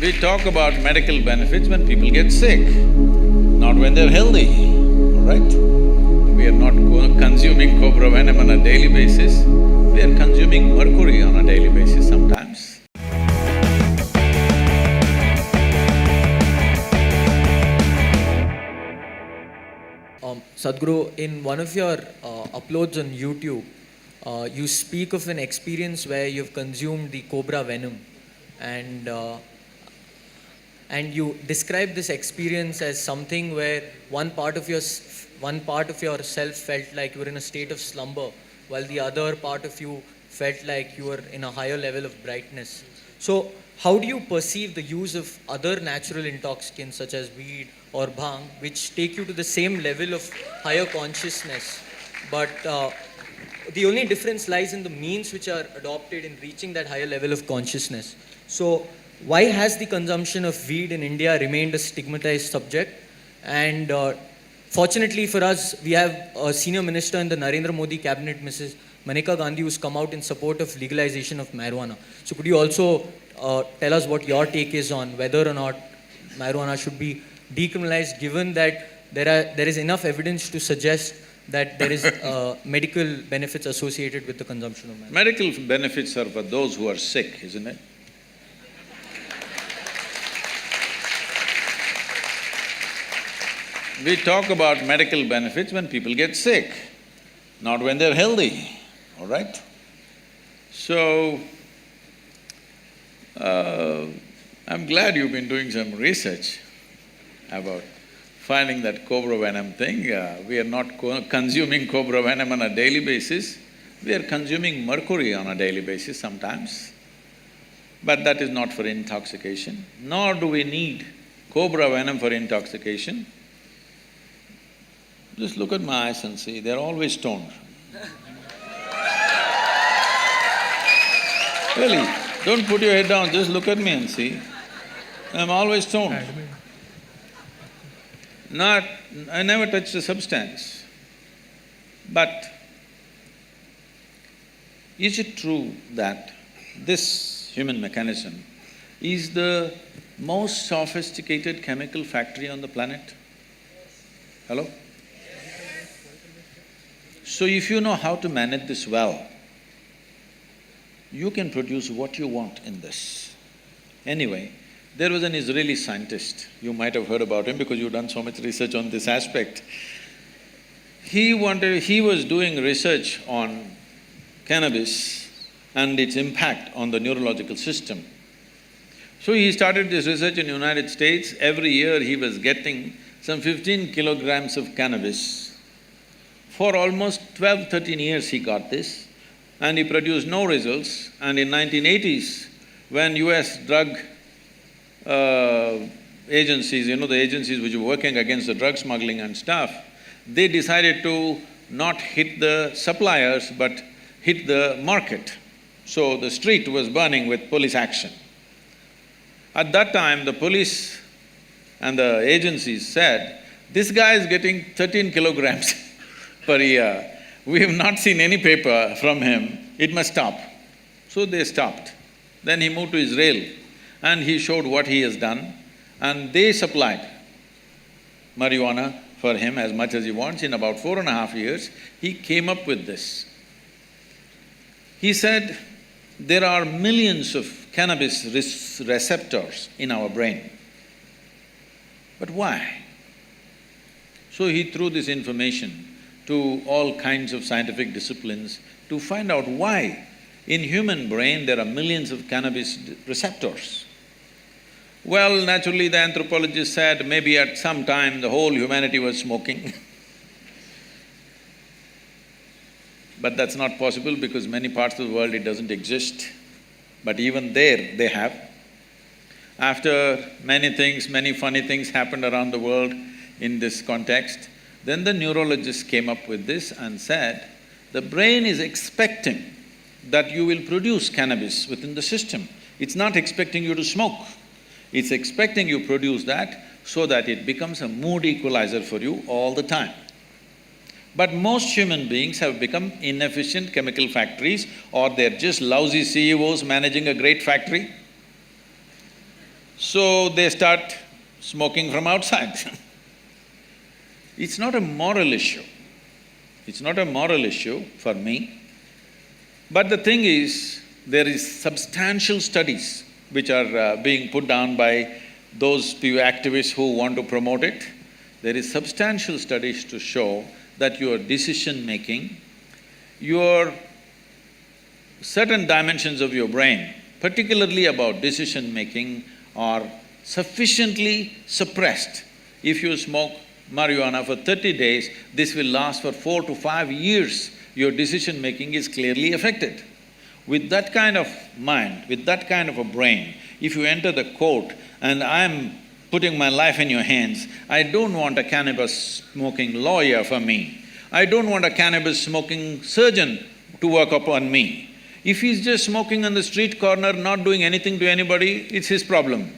We talk about medical benefits when people get sick, not when they're healthy, all right? We are not consuming cobra venom on a daily basis, we are consuming mercury on a daily basis sometimes. Sadhguru, in one of your uploads on YouTube, you speak of an experience where you've consumed the cobra venom, and and you describe this experience as something where one part of yourself felt like you were in a state of slumber, while the other part of you felt like you were in a higher level of brightness. So, how do you perceive the use of other natural intoxicants such as weed or bhang, which take you to the same level of higher consciousness, but the only difference lies in the means which are adopted in reaching that higher level of consciousness? So, why has the consumption of weed in India remained a stigmatized subject? And fortunately for us, we have a senior minister in the Narendra Modi cabinet, Mrs. Maneka Gandhi, who's come out in support of legalization of marijuana. So could you also tell us what your take is on whether or not marijuana should be decriminalized, given that there is enough evidence to suggest that there is medical benefits associated with the consumption of marijuana? Medical benefits are for those who are sick, isn't it? We talk about medical benefits when people get sick, not when they're healthy, all right? So, I'm glad you've been doing some research about finding that cobra venom thing. We are not consuming cobra venom on a daily basis, we are consuming mercury on a daily basis sometimes. But that is not for intoxication, nor do we need cobra venom for intoxication. Just look at my eyes and see, they're always stoned. Really, don't put your head down, just look at me and see. I'm always stoned. I never touched a substance. But is it true that this human mechanism is the most sophisticated chemical factory on the planet? Hello? So if you know how to manage this well, you can produce what you want in this. Anyway, there was an Israeli scientist, you might have heard about him because you've done so much research on this aspect. He was doing research on cannabis and its impact on the neurological system. So he started this research in the United States. Every year he was getting some 15 kilograms of cannabis. For almost 12–13 years he got this, and he produced no results. And in 1980s, when US drug agencies, the agencies which were working against the drug smuggling and stuff, they decided to not hit the suppliers but hit the market. So the street was burning with police action. At that time, the police and the agencies said, this guy is getting 13 kilograms per year. We have not seen any paper from him, it must stop. So they stopped. Then he moved to Israel and he showed what he has done, and they supplied marijuana for him as much as he wants. In about 4.5 years, he came up with this. He said, there are millions of cannabis receptors in our brain. But why? So he threw this information to all kinds of scientific disciplines to find out why in human brain there are millions of cannabis receptors. Well, naturally the anthropologist said maybe at some time the whole humanity was smoking but that's not possible because many parts of the world it doesn't exist. But even there, they have. After many things, many funny things happened around the world in this context, then the neurologists came up with this and said, the brain is expecting that you will produce cannabis within the system. It's not expecting you to smoke. It's expecting you produce that so that it becomes a mood equalizer for you all the time. But most human beings have become inefficient chemical factories, or they're just lousy CEOs managing a great factory. So they start smoking from outside. It's not a moral issue. It's not a moral issue for me. But the thing is, there is substantial studies which are being put down by those few activists who want to promote it. There is substantial studies to show that your decision-making, your certain dimensions of your brain, particularly about decision-making, are sufficiently suppressed. If you smoke marijuana for 30 days, this will last for 4 to 5 years. Your decision-making is clearly affected. With that kind of mind, with that kind of a brain, if you enter the court and I'm putting my life in your hands, I don't want a cannabis-smoking lawyer for me. I don't want a cannabis-smoking surgeon to work upon me. If he's just smoking on the street corner, not doing anything to anybody, it's his problem.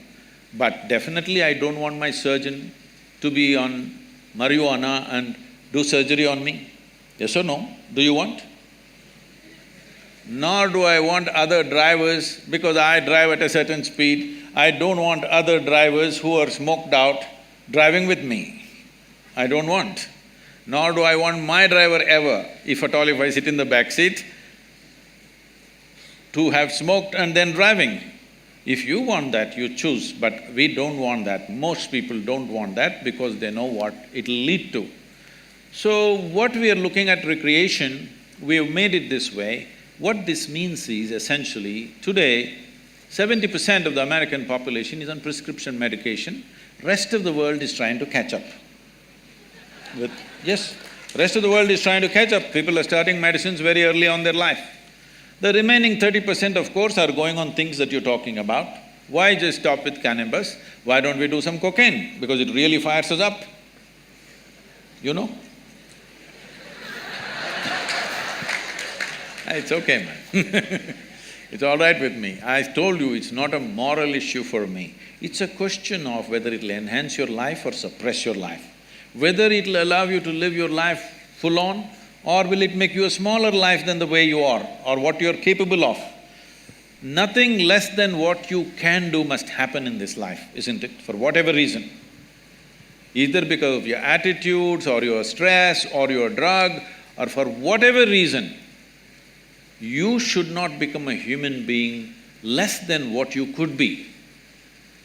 But definitely I don't want my surgeon to be on marijuana and do surgery on me. Yes or no? Do you want? Nor do I want other drivers, because I drive at a certain speed, I don't want other drivers who are smoked out driving with me. I don't want. Nor do I want my driver ever, if at all if I sit in the back seat, to have smoked and then driving. If you want that, you choose, but we don't want that. Most people don't want that because they know what it'll lead to. So what we are looking at recreation, we have made it this way. What this means is essentially, today, 70% of the American population is on prescription medication, rest of the world is trying to catch up. Yes, rest of the world is trying to catch up. People are starting medicines very early on their life. The remaining 30%, of course, are going on things that you're talking about. Why just stop with cannabis? Why don't we do some cocaine? Because it really fires us up, you know? It's okay, man. It's all right with me. I told you, it's not a moral issue for me. It's a question of whether it'll enhance your life or suppress your life. Whether it'll allow you to live your life full on, or will it make you a smaller life than the way you are, or what you're capable of. Nothing less than what you can do must happen in this life, isn't it? For whatever reason. Either because of your attitudes, or your stress, or your drug, or for whatever reason, you should not become a human being less than what you could be.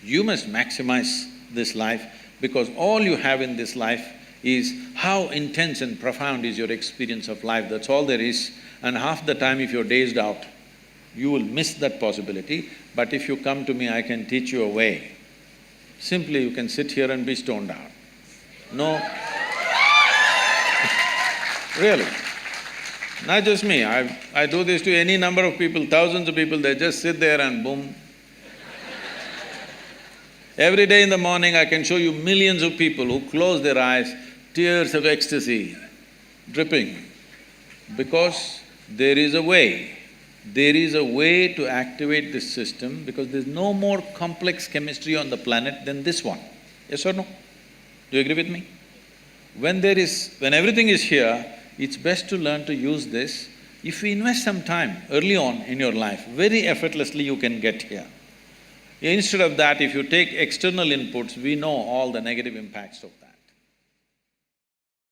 You must maximize this life, because all you have in this life is how intense and profound is your experience of life, that's all there is. And half the time if you're dazed out, you will miss that possibility. But if you come to me, I can teach you a way. Simply you can sit here and be stoned out. No. Really. Not just me, I do this to any number of people, thousands of people, they just sit there and boom. Every day in the morning I can show you millions of people who close their eyes, tears of ecstasy dripping, because there is a way. There is a way to activate this system, because there's no more complex chemistry on the planet than this one. Yes or no? Do you agree with me? When everything is here, it's best to learn to use this. If you invest some time early on in your life, very effortlessly you can get here. Instead of that, if you take external inputs, we know all the negative impacts of that.